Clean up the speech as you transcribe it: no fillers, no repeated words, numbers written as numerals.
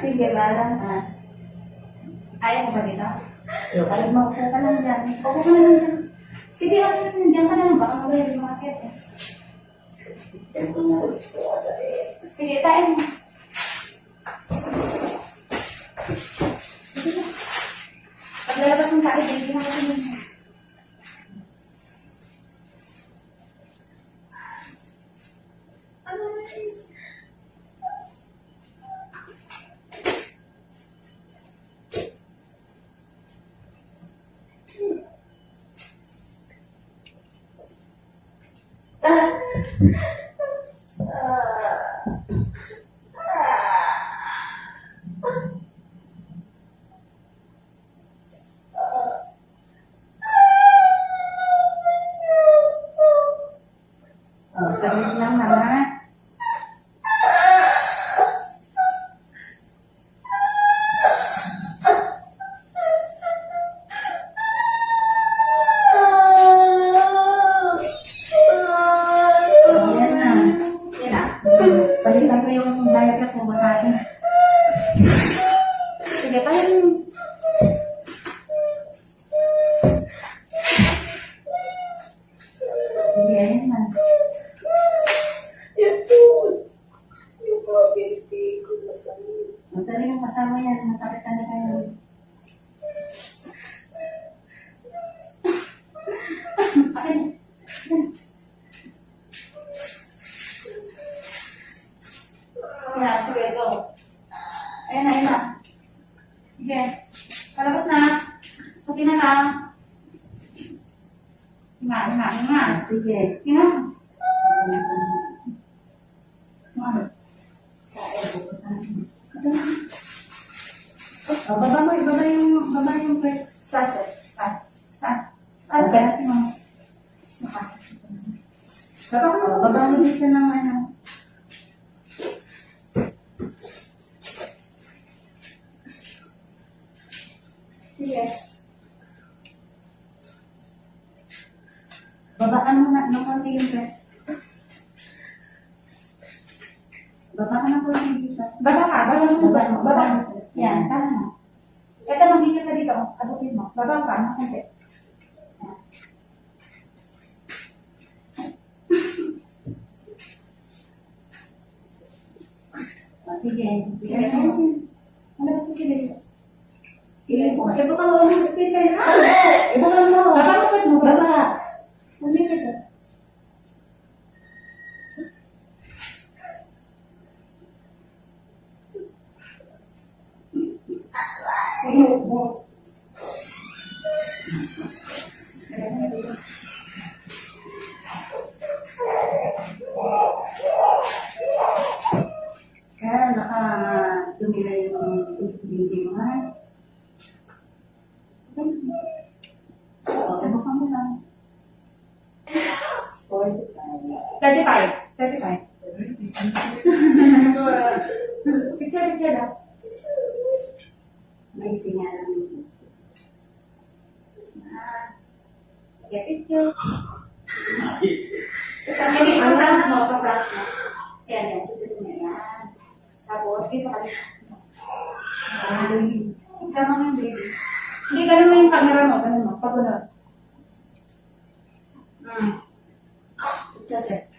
Sige, balang ka. Ayaw mo ba dito? Ayaw mo ka lang dyan. Opo ka lang dyan. Sige, nandiyan ka na lang. Baka mawala yung mga ket. Sige, tayo mo. Paglalabas ng kain, hindi na ako yun. Saglit lang na, ha? Balikan ko yung diaper mo sa akin. Sige, tayo. Sige, ayan na. Yan po. Yung mga binti ko masakit. Magdali yung kasama yan. Masakit ka na kayo. Akin. Yan, sige, go. Ayan na, ayan na. Sige. Palabas na. Suki na lang. Nga. Sige. Nga. Baba yung sas. Baba mo dito ng ano. Sige. Babaan mo na ng konti yung press. Baba ka na po lang dito. Baba mo. Yan, tama na. Ito, magiging ka dito. Abutin mo. Baba ka, ng konti. Yan. Sige. Ano ba sige? Sige po. Iba ka mo. Iba ka mo. Baba mo. Baba. Ano ito? Kaya naka-dumi na yung baby mo, ha? Okay, baka mo lang. 35. Picture daw. May sinyalan mo. Okay, picture. Ini ang prank mo, pa-prank mo. Yan. Tapos, dito ka dito. Sama mo yung baby. Hindi, ganun mo yung camera mo. Ganun mo. Pag-unod. Picture set.